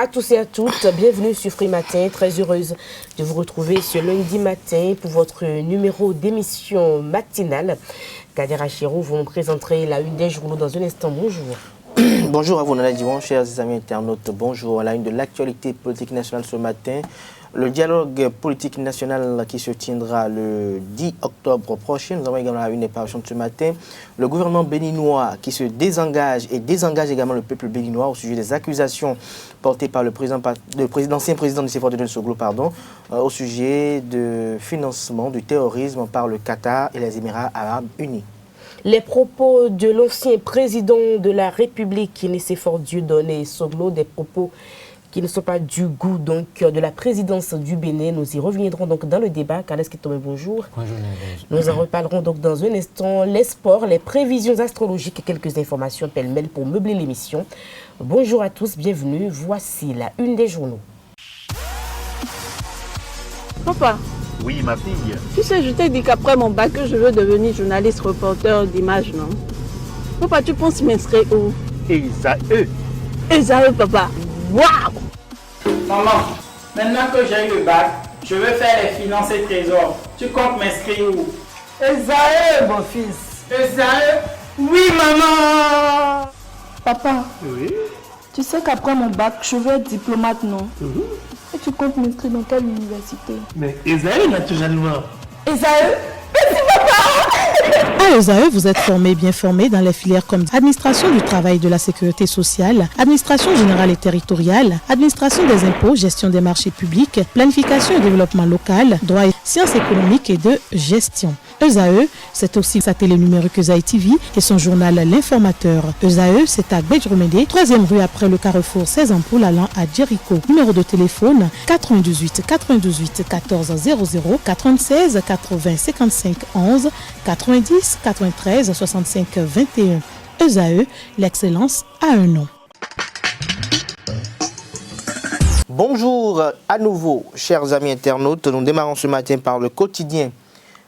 À tous et à toutes, bienvenue sur Free Matin. Très heureuse de vous retrouver ce lundi matin pour votre numéro d'émission matinale. Kader Achiro, vous nous présenterez la une des journaux dans un instant. Bonjour. Bonjour à vous, Nana Diwan, chers amis internautes. Bonjour à la une de l'actualité politique nationale ce matin. Le dialogue politique national qui se tiendra le 10 octobre prochain. Nous avons également une parution de ce matin. Le gouvernement béninois qui se désengage et désengage également le peuple béninois au sujet des accusations portées par l'ancien président Nicéphore Dieudonné Soglo, au sujet de financement du terrorisme par le Qatar et les Émirats arabes unis. Les propos de l'ancien président de la République, Nicéphore Dieudonné Soglo, des propos qui ne sont pas du goût de la présidence du Bénin. Nous y reviendrons donc dans le débat. Carles Kitome, bonjour. Bonjour. Nous en reparlerons donc dans un instant. Les sports, les prévisions astrologiques et quelques informations pêle-mêle pour meubler l'émission. Bonjour à tous, bienvenue. Voici la une des journaux. Papa. Oui, ma fille. Tu sais, je t'ai dit qu'après mon bac, je veux devenir journaliste reporter d'images, non? Papa, tu penses m'inscrire où? Esaü. Esaü, papa. Waouh! Maman, maintenant que j'ai eu le bac, je veux faire les finances et trésors. Tu comptes m'inscrire où? Esaü, mon fils. Esaü? Oui, maman! Papa, Oui. tu sais qu'après mon bac, je veux être diplomate, non? Et tu comptes m'inscrire dans quelle université? Mais Esaü, naturellement. Esaü? À ESAE, vous êtes bien formé dans les filières comme administration du travail et de la sécurité sociale, administration générale et territoriale, administration des impôts, gestion des marchés publics, planification et développement local, droit et sciences économiques et de gestion. ESAE, c'est aussi sa télé numérique ESAE TV et son journal L'Informateur. ESAE, c'est à Bedjromede, 3e rue après le carrefour 16 ampoules allant à Jericho. Numéro de téléphone 98 98 14 00 96 80 55 11 90 93 65 21. ESAE, l'excellence a un nom. Bonjour à nouveau, chers amis internautes. Nous démarrons ce matin par le quotidien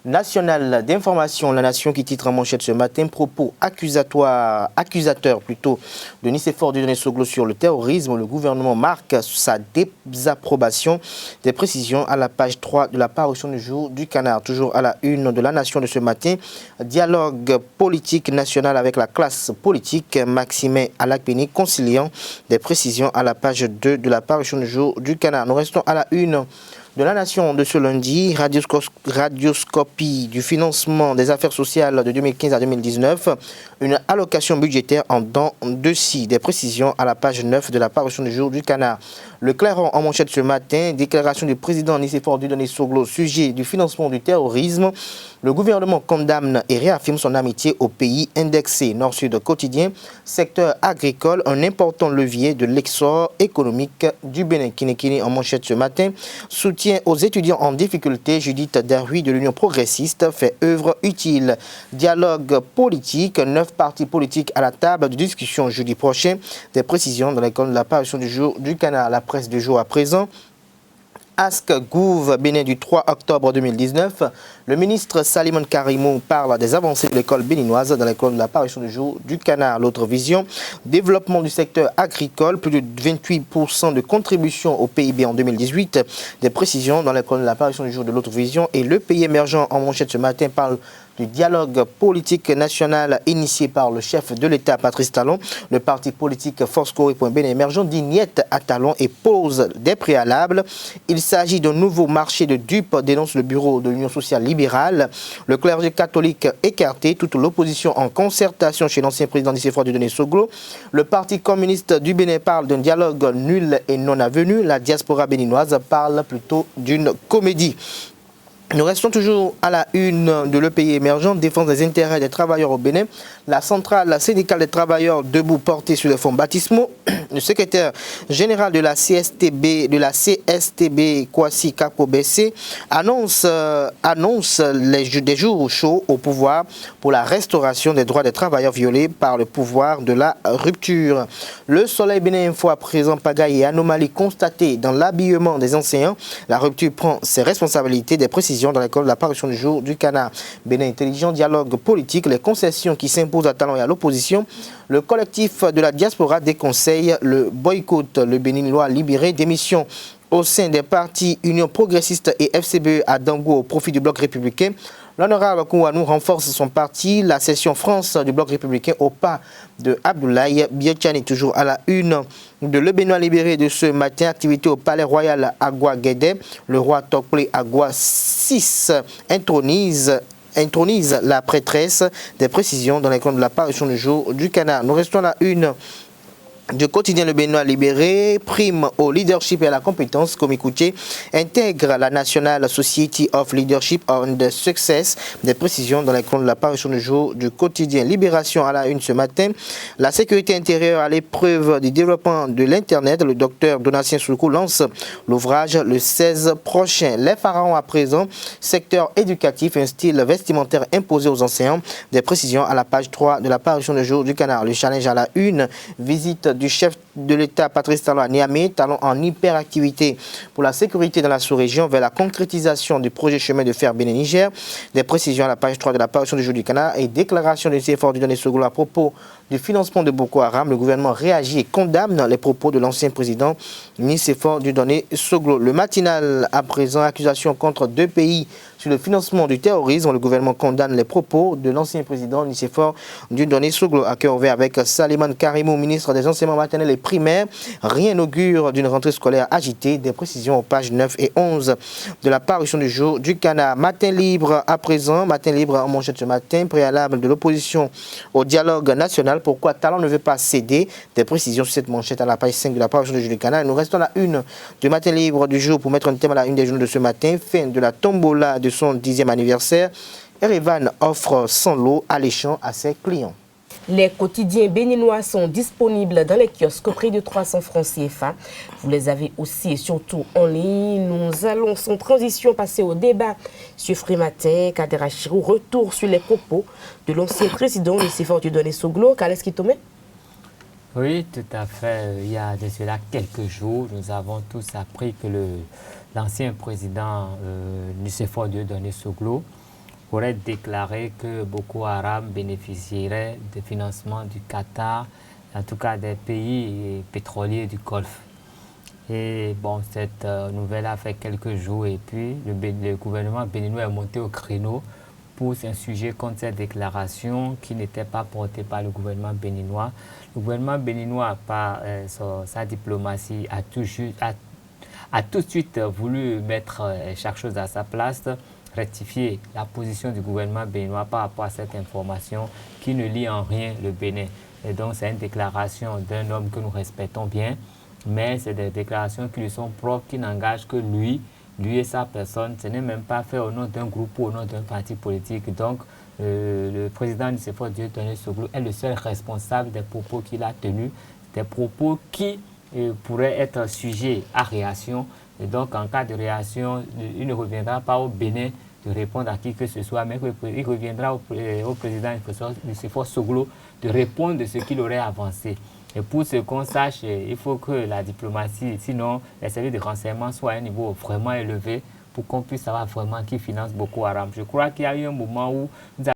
national d'information, La Nation, qui titre en manchette ce matin propos accusateurs de Nicéphore Dieudonné Soglo sur le terrorisme. Le gouvernement marque sa désapprobation. Des précisions à la page 3 de la parution du jour du Canard. Toujours à la une de La Nation de ce matin, dialogue politique national avec la classe politique. Maximin Alakpeni conciliant. Des précisions à la page 2 de la parution du jour du Canard. Nous restons à la une de La Nation de ce lundi, radioscopie du financement des affaires sociales de 2015 à 2019, une allocation budgétaire en dents de scie. Des précisions à la page 9 de la parution du jour du Canard. Le Clairon en manchette ce matin, déclaration du président Nicéphore Dieudonné Soglo, sujet du financement du terrorisme. Le gouvernement condamne et réaffirme son amitié au pays indexé. Nord-Sud quotidien, secteur agricole, un important levier de l'exor économique du Bénin. Kinikini en manchette ce matin, soutien aux étudiants en difficulté. Judith Darui de l'Union progressiste fait œuvre utile. Dialogue politique, 9 partis politiques à la table de discussion jeudi prochain. Des précisions dans l'école de la parution du jour du Canard. La presse du jour à présent. Ask Gouv Bénin du 3 octobre 2019. Le ministre Salimon Karimou parle des avancées de l'école béninoise dans l'école de la parution du jour du Canard. L'autre vision, développement du secteur agricole, plus de 28% de contribution au PIB en 2018. Des précisions dans l'école de la parution du jour de l'autre vision. Et le pays émergent en manchette ce matin parle du dialogue politique national initié par le chef de l'État, Patrice Talon. Le parti politique Force Corée.Bénin émergent dit niet à Talon et pose des préalables. Il s'agit d'un nouveau marché de dupes, dénonce le bureau de l'Union sociale libérale. Le clergé catholique écarté, toute l'opposition en concertation chez l'ancien président Nicéphore Dieudonné Soglo. Le parti communiste du Bénin parle d'un dialogue nul et non avenu. La diaspora béninoise parle plutôt d'une comédie. Nous restons toujours à la une de le pays émergent, défense des intérêts des travailleurs au Bénin. La centrale syndicale des travailleurs debout portée sur les fonds baptismaux. Le secrétaire général de la CSTB, Kwasi Kakobese, annonce des jours chauds au pouvoir pour la restauration des droits des travailleurs violés par le pouvoir de la rupture. Le Soleil Bénin Info à présent pagaille et anomalie constatée dans l'habillement des enseignants. La rupture prend ses responsabilités. Des précisions dans l'école de la parution du jour du Canard. Bénin intelligent, dialogue politique, les concessions qui s'imposent à Talon et à l'opposition. Le collectif de la diaspora déconseille le boycott. Le Béninois libéré, démission au sein des partis Union progressiste et FCBE à Dango au profit du bloc républicain. L'honorable Kouanou renforce son parti. La session France du bloc républicain au pas de Abdoulaye Biotchani, toujours à la une de Le Béninois libéré de ce matin. Activité au palais royal Agua Guédé. Le roi Tokplé Agua 6 intronise la prêtresse. Des précisions dans les comptes de la parution du jour du Canard. Nous restons à la une du quotidien Le Béninois libéré. Prime au leadership et à la compétence. Komikoutié intègre la National Society of Leadership and Success. Des précisions dans les comptes de la parution du jour du quotidien Libération à la une ce matin. La sécurité intérieure à l'épreuve du développement de l'Internet. Le docteur Donatien Soukou lance l'ouvrage le 16 prochain. Les pharaons à présent. Secteur éducatif, un style vestimentaire imposé aux enseignants. Des précisions à la page 3 de la parution du jour du Canard. Le challenge à la une. Visite du chef de l'État Patrice Talon à Niamey, Talon en hyperactivité pour la sécurité dans la sous-région vers la concrétisation du projet chemin de fer Bénin-Niger. Des précisions à la page 3 de la parution du jour du Canard et déclaration de CFOR du Donné Soglo à propos du financement de Boko Haram. Le gouvernement réagit et condamne les propos de l'ancien président Nicéphore du Donné Soglo. Le matinal à présent, accusation contre 2 pays sur le financement du terrorisme. Le gouvernement condamne les propos de l'ancien président Nicéphore du Donné Soglo. À cœur ouvert avec Saliman Karimou, ministre des enseignements maternels et primaires. Rien n'augure d'une rentrée scolaire agitée. Des précisions aux pages 9 et 11 de la parution du jour du Canard. Matin libre à présent. Matin libre en manchette ce matin. Préalable de l'opposition au dialogue national. Pourquoi Talon ne veut pas céder? Des précisions sur cette manchette à la page 5 de la parution du jour du Canard. Et nous restons à la une du matin libre du jour pour mettre un thème à la une des journaux de ce matin. Fin de la tombola de son 10e anniversaire. Erevan offre son lot alléchant à ses clients. Les quotidiens béninois sont disponibles dans les kiosques au prix de 300 francs CFA. Vous les avez aussi et surtout en ligne. Nous allons sans transition passer au débat sur Frimatin, Kader Achirou. Retour sur les propos de l'ancien président Nicéphore du Donné Soglo. Kaleski Tomé. Oui, tout à fait. Il y a de cela quelques jours, nous avons tous appris que l'ancien président Nicéphore du Donné Soglo aurait déclaré que Boko Haram bénéficierait des financements du Qatar, en tout cas des pays pétroliers du Golfe. Et bon, cette nouvelle a fait quelques jours et puis le gouvernement béninois est monté au créneau pour s'insurger contre cette déclaration qui n'était pas portée par le gouvernement béninois. Le gouvernement béninois, par sa diplomatie, a tout de suite voulu mettre chaque chose à sa place, rectifier la position du gouvernement béninois par rapport à cette information qui ne lie en rien le Bénin. Et donc c'est une déclaration d'un homme que nous respectons bien, mais c'est des déclarations qui lui sont propres, qui n'engagent que lui et sa personne. Ce n'est même pas fait au nom d'un groupe ou au nom d'un parti politique. Donc le président Nicéphore du Donné Soglo est le seul responsable des propos qu'il a tenus, des propos qui pourraient être sujets à réaction. Et donc, en cas de réaction, il ne reviendra pas au Bénin de répondre à qui que ce soit, mais il reviendra au président Nicéphore Soglo de répondre de ce qu'il aurait avancé. Et pour ce qu'on sache, il faut que la diplomatie, sinon les services de renseignement soient à un niveau vraiment élevé pour qu'on puisse savoir vraiment qui finance Boko Haram. Je crois qu'il y a eu un moment où nous